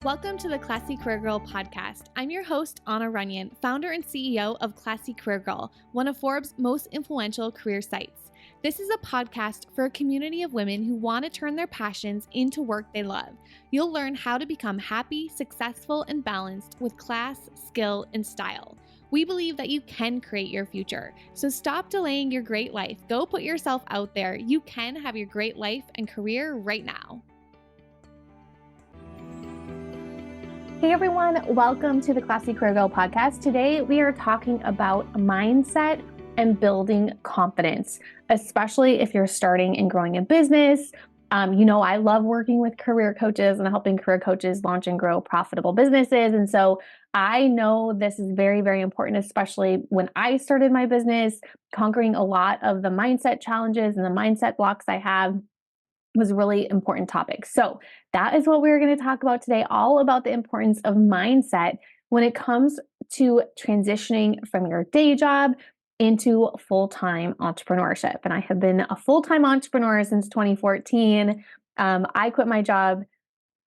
Welcome to the Classy Career Girl podcast. I'm your host, Anna Runyon, founder and CEO of Classy Career Girl, one of Forbes' most influential career sites. This is a podcast for a community of women who want to turn their passions into work they love. You'll learn how to become happy, successful, and balanced with class, skill, and style. We believe that you can create your future. So stop delaying your great life. Go put yourself out there. You can have your great life and career right now. Hey everyone, welcome to the Classy Career Girl podcast. Today we are talking about mindset and building confidence, especially if you're starting and growing a business. I love working with career coaches and helping career coaches launch and grow profitable businesses. And so I know this is very, very important, especially when I started my business, conquering a lot of the mindset challenges and the mindset blocks I have was a really important topic. So that is what we're going to talk about today, all about the importance of mindset when it comes to transitioning from your day job into full-time entrepreneurship. And I have been a full-time entrepreneur since 2014. I quit my job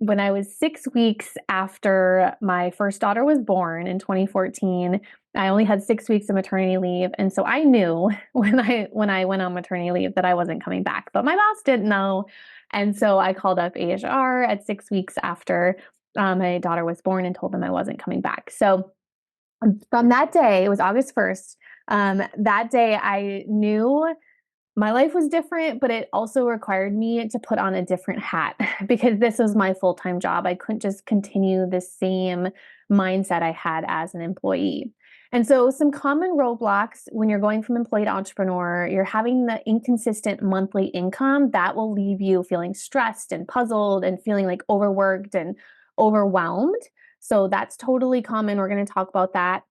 when I was 6 weeks after my first daughter was born in 2014. I only had 6 weeks of maternity leave. And so I knew when I went on maternity leave that I wasn't coming back, but my boss didn't know. And so I called up HR at 6 weeks after my daughter was born and told them I wasn't coming back. So from that day, it was August 1st, that day I knew my life was different, but it also required me to put on a different hat because this was my full-time job. I couldn't just continue the same mindset I had as an employee. And so some common roadblocks when you're going from employee to entrepreneur, you're having the inconsistent monthly income that will leave you feeling stressed and puzzled and feeling like overworked and overwhelmed. So that's totally common. We're going to talk about that.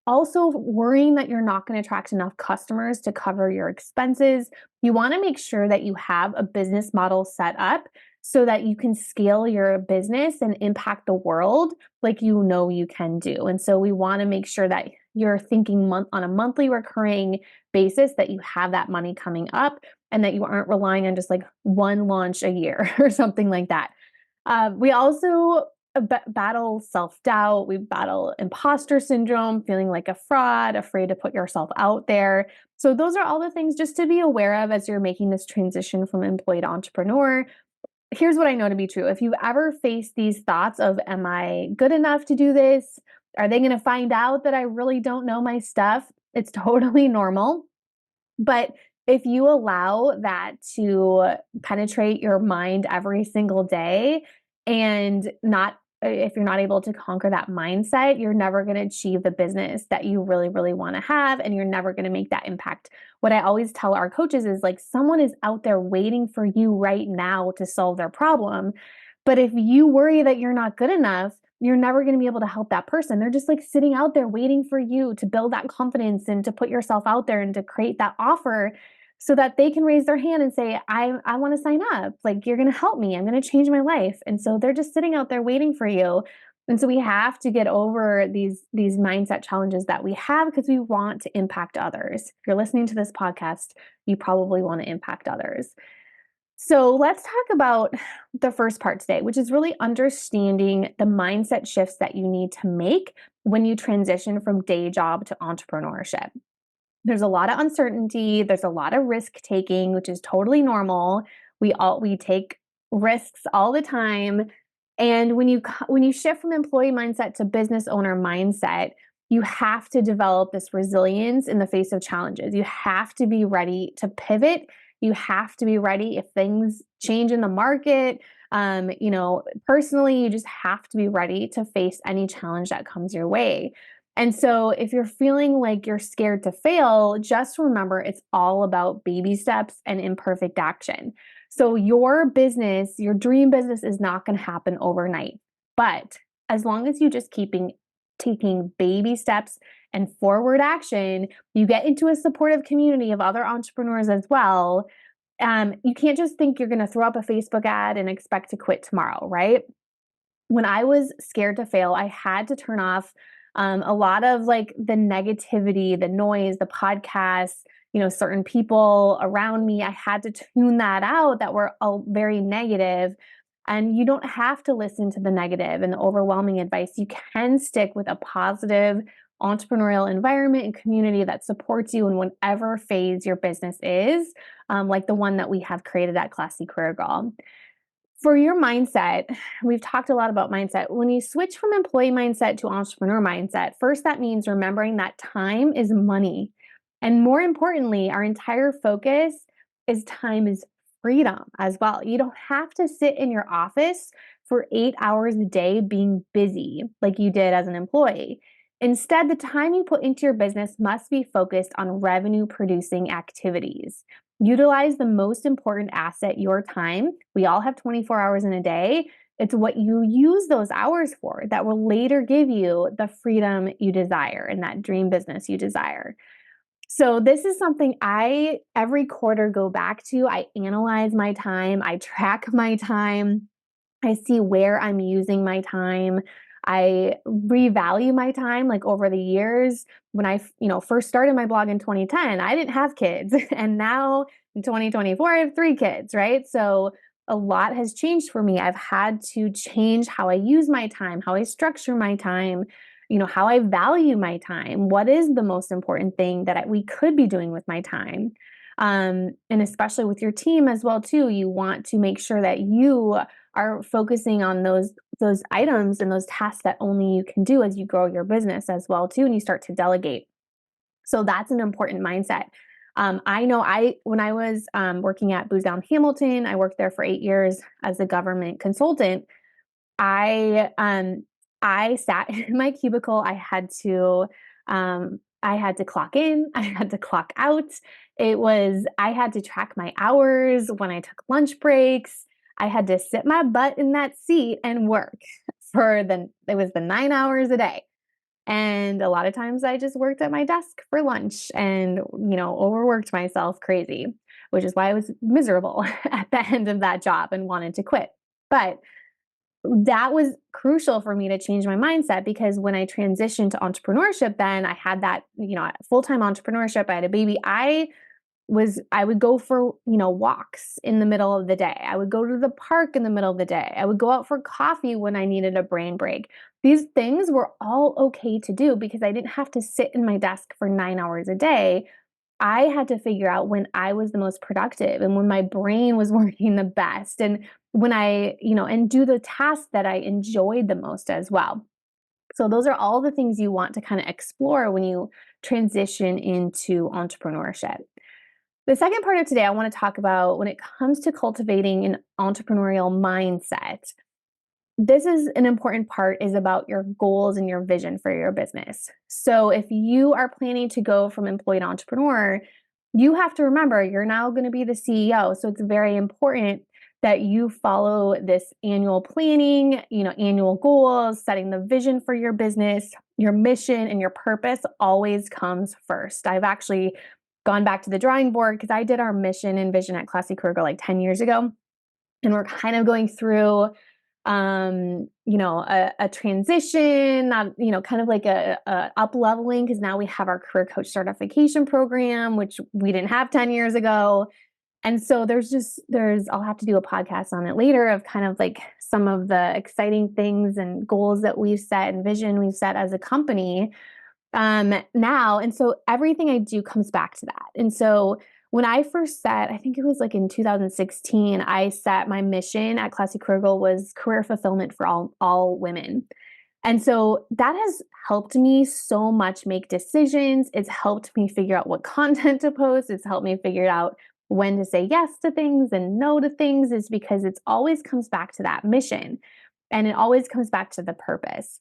Also, worrying that you're not going to attract enough customers to cover your expenses. You want to make sure that you have a business model set up so that you can scale your business and impact the world like you know you can do. And so we want to make sure that you're thinking on a monthly recurring basis, that you have that money coming up and that you aren't relying on just like one launch a year or something like that. We also battle self-doubt. We battle imposter syndrome, feeling like a fraud, afraid to put yourself out there. So those are all the things just to be aware of as you're making this transition from employee to entrepreneur. Here's what I know to be true. If you've ever faced these thoughts of, am I good enough to do this? Are they going to find out that I really don't know my stuff? It's totally normal. But if you allow that to penetrate your mind every single day and if you're not able to conquer that mindset, you're never going to achieve the business that you really, really want to have, and you're never going to make that impact. What I always tell our coaches is like, someone is out there waiting for you right now to solve their problem. But if you worry that you're not good enough, you're never going to be able to help that person. They're just like sitting out there waiting for you to build that confidence and to put yourself out there and to create that offer so that they can raise their hand and say, I want to sign up. Like, you're going to help me. I'm going to change my life. And so they're just sitting out there waiting for you. And so we have to get over these mindset challenges that we have because we want to impact others. If you're listening to this podcast, you probably want to impact others. So let's talk about the first part today, which is really understanding the mindset shifts that you need to make when you transition from day job to entrepreneurship. There's a lot of uncertainty. There's a lot of risk taking, which is totally normal. We take risks all the time. And when you shift from employee mindset to business owner mindset, you have to develop this resilience in the face of challenges. You have to be ready to pivot. You have to be ready if things change in the market. Personally, you just have to be ready to face any challenge that comes your way. And so if you're feeling like you're scared to fail, just remember it's all about baby steps and imperfect action. So your business, your dream business, is not going to happen overnight. But as long as you just taking baby steps and forward action, you get into a supportive community of other entrepreneurs as well. You can't just think you're going to throw up a Facebook ad and expect to quit tomorrow, right? When I was scared to fail, I had to turn off a lot of like the negativity, the noise, the podcasts, certain people around me. I had to tune that out that were all very negative And you don't have to listen to the negative and the overwhelming advice. You can stick with a positive entrepreneurial environment and community that supports you in whatever phase your business is, like the one that we have created at Classy Career Girl. For your mindset, we've talked a lot about mindset. When you switch from employee mindset to entrepreneur mindset, first, that means remembering that time is money. And more importantly, our entire focus is time is freedom as well. You don't have to sit in your office for 8 hours a day being busy like you did as an employee. Instead, the time you put into your business must be focused on revenue producing activities. Utilize the most important asset, your time. We all have 24 hours in a day. It's what you use those hours for that will later give you the freedom you desire and that dream business you desire. So this is something I every quarter go back to. I analyze my time, I track my time, I see where I'm using my time. I revalue my time like over the years. When I, first started my blog in 2010, I didn't have kids. And now in 2024, I have 3 kids, right? So a lot has changed for me. I've had to change how I use my time, how I structure my time, how I value my time. What is the most important thing that we could be doing with my time? And especially with your team as well, too, you want to make sure that you are focusing on those items and those tasks that only you can do as you grow your business as well too, and you start to delegate. So that's an important mindset. I know when I was working at Booz Allen Hamilton, I worked there for 8 years as a government consultant. I sat in my cubicle. I had to clock in, I had to clock out. I had to track my hours when I took lunch breaks. I had to sit my butt in that seat and work it was the 9 hours a day. And a lot of times I just worked at my desk for lunch and, overworked myself crazy, which is why I was miserable at the end of that job and wanted to quit. But that was crucial for me to change my mindset, because when I transitioned to entrepreneurship, then I had that, full-time entrepreneurship. I had a baby. I would go for, walks in the middle of the day. I would go to the park in the middle of the day. I would go out for coffee when I needed a brain break. These things were all okay to do because I didn't have to sit in my desk for 9 hours a day. I had to figure out when I was the most productive and when my brain was working the best, and when and do the tasks that I enjoyed the most as well. So those are all the things you want to kind of explore when you transition into entrepreneurship. The second part of today, I want to talk about when it comes to cultivating an entrepreneurial mindset. This is an important part, is about your goals and your vision for your business. So if you are planning to go from employee to entrepreneur, you have to remember you're now going to be the CEO. So it's very important that you follow this annual planning, annual goals, setting the vision for your business, your mission and your purpose always comes first. I've actually gone back to the drawing board because I did our mission and vision at Classy Career Girl like 10 years ago. And we're kind of going through a transition, kind of like a up leveling, because now we have our career coach certification program, which we didn't have 10 years ago. And so I'll have to do a podcast on it later of kind of like some of the exciting things and goals that we've set and vision we've set as a company now. And so everything I do comes back to that. And so when I first set, I think it was like in 2016, I set my mission at Classy Career Girl was career fulfillment for all women. And so that has helped me so much make decisions. It's helped me figure out what content to post. It's helped me figure out when to say yes to things and no to things, is because it always comes back to that mission and it always comes back to the purpose.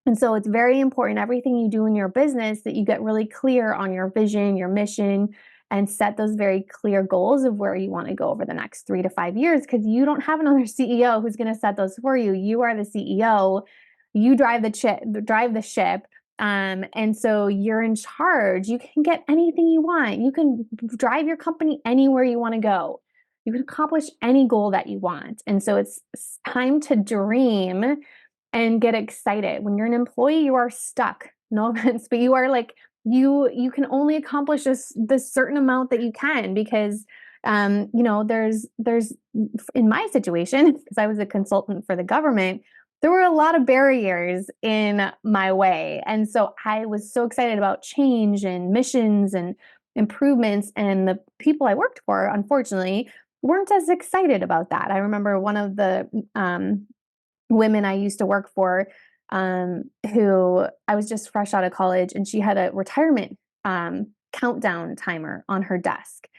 And so it's very important, everything you do in your business, that you get really clear on your vision, your mission, and set those very clear goals of where you want to go over the next 3 to 5 years, because you don't have another CEO who's going to set those for you. You are the CEO. You drive the ship. And so you're in charge. You can get anything you want. You can drive your company anywhere you want to go. You can accomplish any goal that you want. And so it's time to dream and get excited. When you're an employee, you are stuck. No offense, but you are like, you can only accomplish this certain amount that you can, because There's in my situation, because I was a consultant for the government, there were a lot of barriers in my way. And so I was so excited about change and missions and improvements. And the people I worked for, unfortunately, weren't as excited about that. I remember one of the women I used to work for, who I was just fresh out of college, and she had a retirement countdown timer on her desk.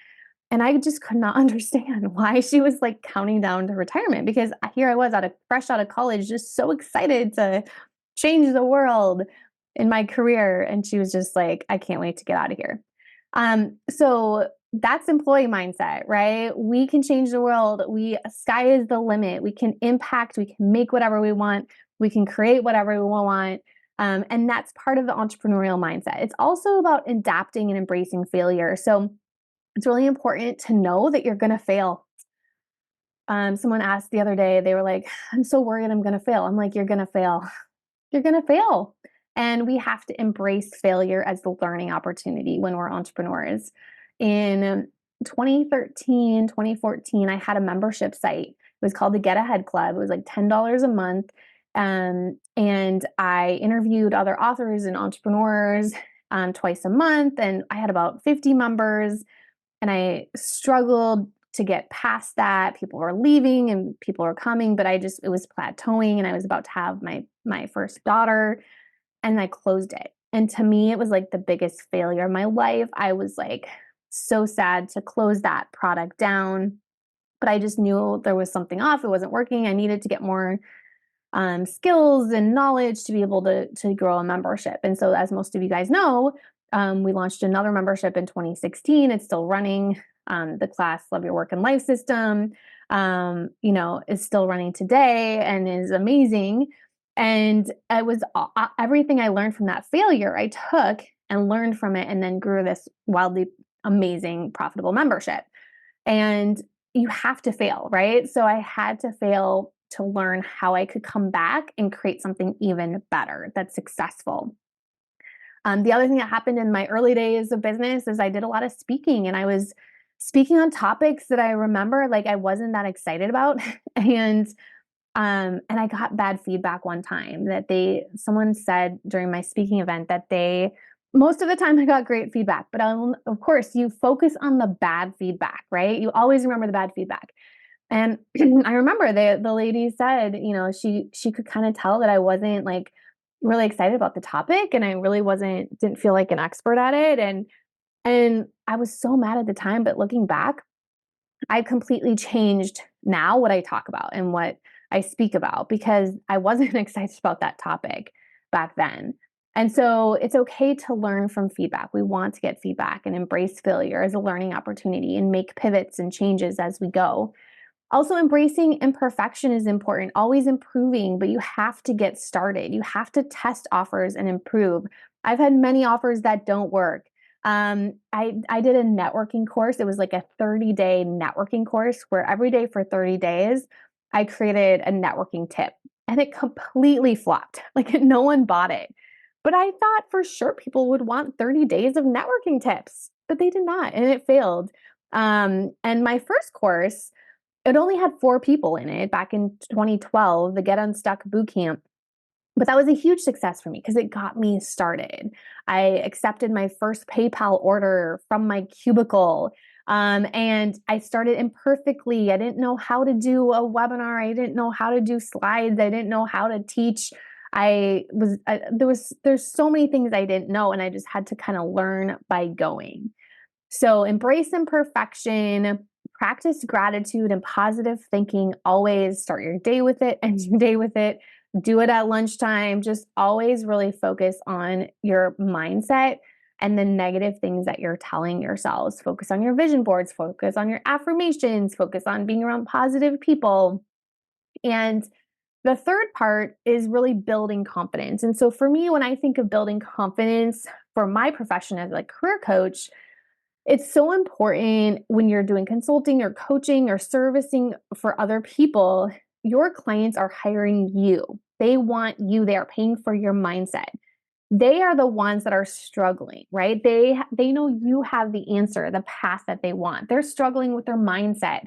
And I just could not understand why she was like counting down to retirement, because here I was fresh out of college, just so excited to change the world in my career. And she was just like, I can't wait to get out of here. So that's employee mindset, right? We can change the world. Sky is the limit. We can impact, we can make whatever we want. We can create whatever we want. And that's part of the entrepreneurial mindset. It's also about adapting and embracing failure. So it's really important to know that you're going to fail. Someone asked the other day, they were like, I'm so worried I'm going to fail. I'm like, you're going to fail. You're going to fail. And we have to embrace failure as the learning opportunity when we're entrepreneurs. In 2013, 2014, I had a membership site. It was called the Get Ahead Club. It was like $10 a month. And I interviewed other authors and entrepreneurs twice a month. And I had about 50 members. And I struggled to get past that. People were leaving and people were coming, but it was plateauing, and I was about to have my first daughter, and I closed it. And to me, it was like the biggest failure of my life. I was like so sad to close that product down, but I just knew there was something off. It wasn't working. I needed to get more skills and knowledge to be able to grow a membership. And so, as most of you guys know, we launched another membership in 2016. It's still running. The class Love Your Work and Life System, is still running today and is amazing. And it was everything I learned from that failure, I took and learned from it, and then grew this wildly amazing, profitable membership. And you have to fail, right? So I had to fail to learn how I could come back and create something even better that's successful. The other thing that happened in my early days of business is I did a lot of speaking, and I was speaking on topics that I remember like I wasn't that excited about. And I got bad feedback one time that someone said during my speaking event that most of the time I got great feedback, but of course you focus on the bad feedback, right? You always remember the bad feedback. And I remember the lady said, she could kind of tell that I wasn't like really excited about the topic, and I really didn't feel like an expert at it. And I was so mad at the time, but looking back, I completely changed now what I talk about and what I speak about, because I wasn't excited about that topic back then. And so it's okay to learn from feedback. We want to get feedback and embrace failure as a learning opportunity and make pivots and changes as we go. Also, embracing imperfection is important, always improving, but you have to get started. You have to test offers and improve. I've had many offers that don't work. I did a networking course. It was like a 30-day networking course where every day for 30 days, I created a networking tip, and it completely flopped. Like no one bought it. But I thought for sure people would want 30 days of networking tips, but they did not, and it failed. And my first course, it only had 4 people in it back in 2012, the Get Unstuck Bootcamp. But that was a huge success for me because it got me started. I accepted my first PayPal order from my cubicle. And I started imperfectly. I didn't know how to do a webinar. I didn't know how to do slides. I didn't know how to teach. There's so many things I didn't know, and I just had to kind of learn by going. So embrace imperfection, practice gratitude and positive thinking. Always start your day with it, end your day with it. Do it at lunchtime. Just always really focus on your mindset and the negative things that you're telling yourselves. Focus on your vision boards, focus on your affirmations, focus on being around positive people. And the third part is really building confidence. And so for me, when I think of building confidence for my profession as a career coach, it's so important when you're doing consulting or coaching or servicing for other people. Your clients are hiring you. They want you. They are paying for your mindset. they are the ones that are struggling, right? They know you have the answer, the path that they want. They're struggling with their mindset.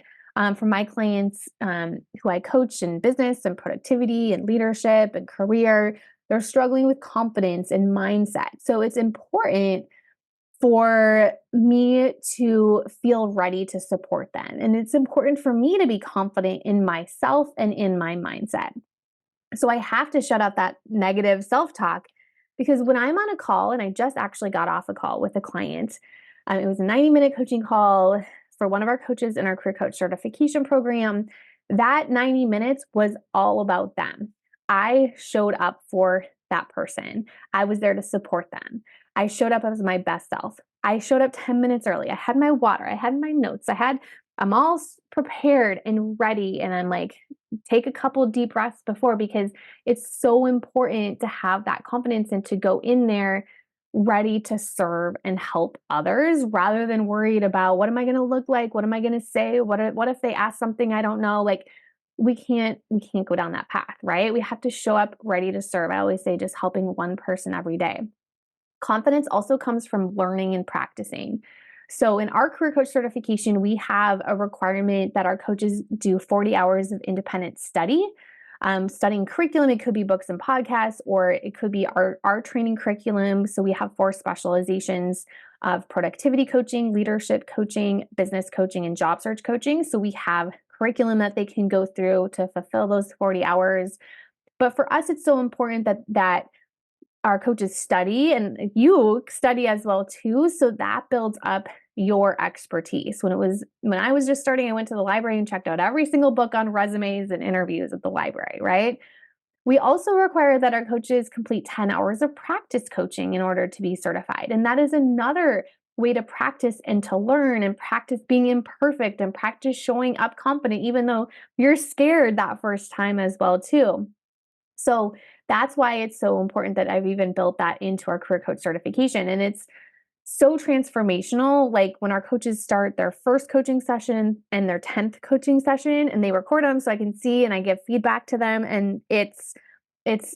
For my clients who I coach in business and productivity and leadership and career, they're struggling with confidence and mindset. So it's important for me to feel ready to support them. And it's important for me to be confident in myself and in my mindset. So I have to shut up that negative self talk because when I'm on a call, and I just actually got off a call with a client, it was a 90-minute coaching call for one of our coaches in our career coach certification program. That 90 minutes was all about them. I showed up for that person. I was there to support them. I showed up as my best self. I showed up 10 minutes early. I had my water. I had my notes. I'm all prepared and ready. And I'm like, take a couple of deep breaths before, because it's so important to have that confidence and to go in there ready to serve and help others rather than worried about what am I going to look like? What am I going to say? What if they ask something I don't know? Like we can't go down that path, right? We have to show up ready to serve. I always say just helping one person every day. Confidence also comes from learning and practicing. So, in our career coach certification, we have a requirement that our coaches do 40 hours of independent study. Studying curriculum, it could be books and podcasts, or it could be our training curriculum. So, we have 4 specializations of productivity coaching, leadership coaching, business coaching, and job search coaching. So, we have curriculum that they can go through to fulfill those 40 hours. But for us, it's so important that our coaches study and you study as well too, so that builds up your expertise. When I was just starting, I went to the library and checked out every single book on resumes and interviews at the library, right? We also require that our coaches complete 10 hours of practice coaching in order to be certified, and that is another way to practice and to learn and practice being imperfect and practice showing up confident even though you're scared that first time as well too. So that's why it's so important that I've even built that into our career coach certification. And it's so transformational. Like when our coaches start their first coaching session and their 10th coaching session, and they record them so I can see and I give feedback to them. And it's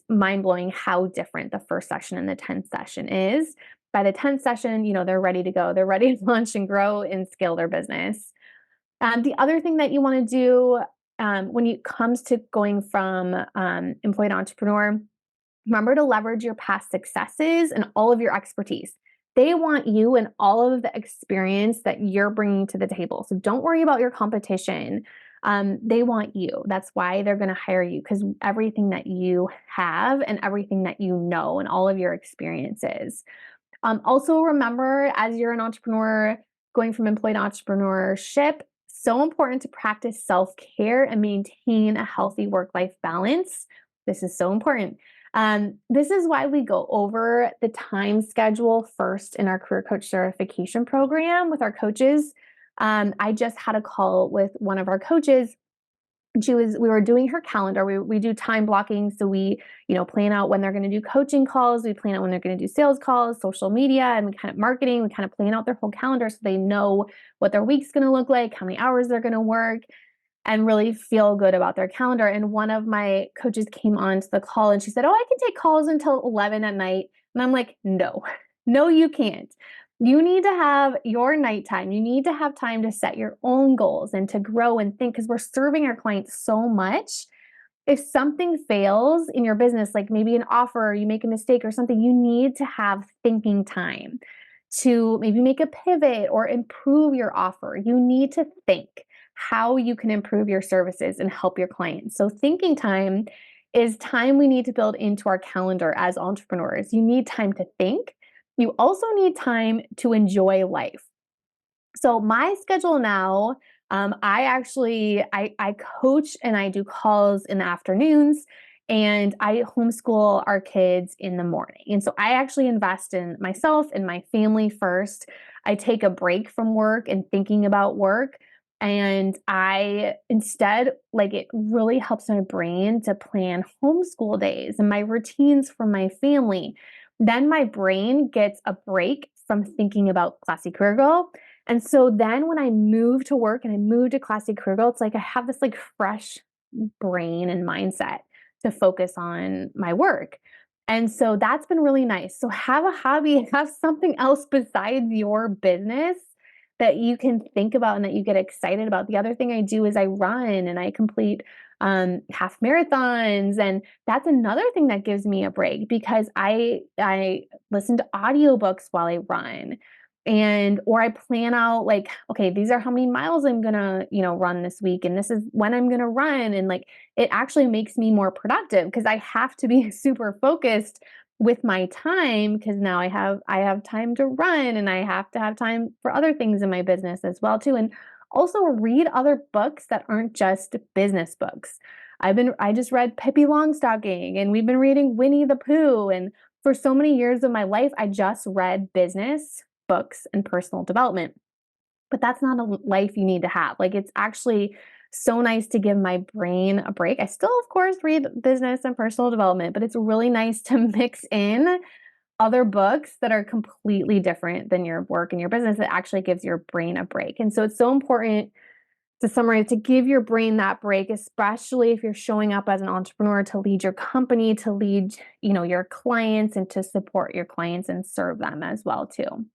mind-blowing how different the first session and the 10th session is. By the 10th session, they're ready to go. They're ready to launch and grow and scale their business. The other thing that you want to do when it comes to going from employee to entrepreneur, remember to leverage your past successes and all of your expertise. They want you and all of the experience that you're bringing to the table. So don't worry about your competition. They want you. That's why they're going to hire you, because everything that you have and everything that you know and all of your experiences. Also, remember, as you're an entrepreneur going from employee to entrepreneurship, so important to practice self-care and maintain a healthy work-life balance. This is so important. This is why we go over the time schedule first in our career coach certification program with our coaches. I just had a call with one of our coaches. We were doing her calendar. We do time blocking. So we, plan out when they're going to do coaching calls. We plan out when they're going to do sales calls, social media, and we kind of marketing. We kind of plan out their whole calendar so they know what their week's going to look like, how many hours they're going to work, and really feel good about their calendar. And one of my coaches came on to the call and she said, "Oh, I can take calls until 11 at night." And I'm like, no, no, you can't. You need to have your nighttime. You need to have time to set your own goals and to grow and think, because we're serving our clients so much. If something fails in your business, like maybe an offer, or you make a mistake or something, you need to have thinking time to maybe make a pivot or improve your offer. You need to think how you can improve your services and help your clients. So thinking time is time we need to build into our calendar as entrepreneurs. You need time to think. You also need time to enjoy life. So my schedule now, I coach and I do calls in the afternoons, and I homeschool our kids in the morning. And so I actually invest in myself and my family first. I take a break from work and thinking about work. And I instead, like, it really helps my brain to plan homeschool days and my routines for my family. Then my brain gets a break from thinking about Classy Career Girl. And so then when I move to work and I move to Classy Career Girl, it's like I have this like fresh brain and mindset to focus on my work. And so that's been really nice. So have a hobby, have something else besides your business that you can think about and that you get excited about. The other thing I do is I run and I complete half marathons, and that's another thing that gives me a break because I listen to audiobooks while I run. And or I plan out like, okay, these are how many miles I'm gonna, run this week, and this is when I'm gonna run. And like it actually makes me more productive because I have to be super focused with my time because now I have time to run, and I have to have time for other things in my business as well too. And also read other books that aren't just business books. I just read Pippi Longstocking, and we've been reading Winnie the Pooh, and for so many years of my life I just read business books and personal development. But that's not a life you need to have. Like, it's actually so nice to give my brain a break. I still, of course, read business and personal development, but it's really nice to mix in other books that are completely different than your work and your business. That actually gives your brain a break. And so it's so important, to summarize, to give your brain that break, especially if you're showing up as an entrepreneur to lead your company, to lead, your clients, and to support your clients and serve them as well too.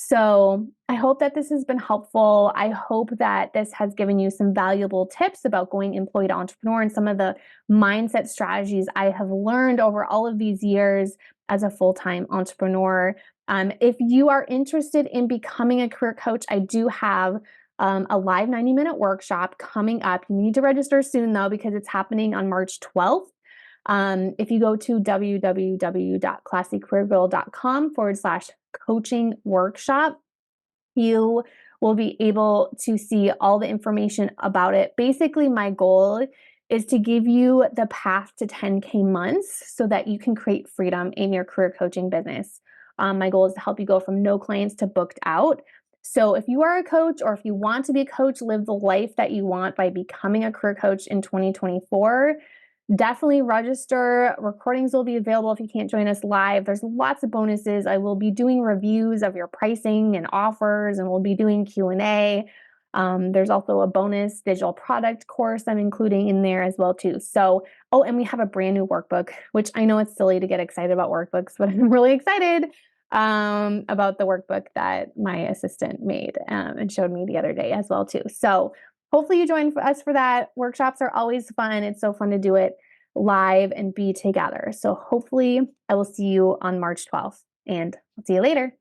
So I hope that this has been helpful. I hope that this has given you some valuable tips about going employee to entrepreneur and some of the mindset strategies I have learned over all of these years as a full-time entrepreneur. If you are interested in becoming a career coach, I do have a live 90-minute workshop coming up. You need to register soon though, because it's happening on March 12th. If you go to www.classycareergirl.com/coaching workshop, you will be able to see all the information about it. Basically, my goal is to give you the path to 10K months so that you can create freedom in your career coaching business. My goal is to help you go from no clients to booked out. So if you are a coach, or if you want to be a coach, live the life that you want by becoming a career coach in 2024, definitely register. Recordings will be available if you can't join us live. There's lots of bonuses. I will be doing reviews of your pricing and offers, and we'll be doing Q&A. There's also a bonus digital product course I'm including in there as well too. So, oh, and we have a brand new workbook, which I know it's silly to get excited about workbooks, but I'm really excited about the workbook that my assistant made and showed me the other day as well too. So hopefully you join us for that. Workshops are always fun. It's so fun to do it live and be together. So hopefully I will see you on March 12th, and I'll see you later.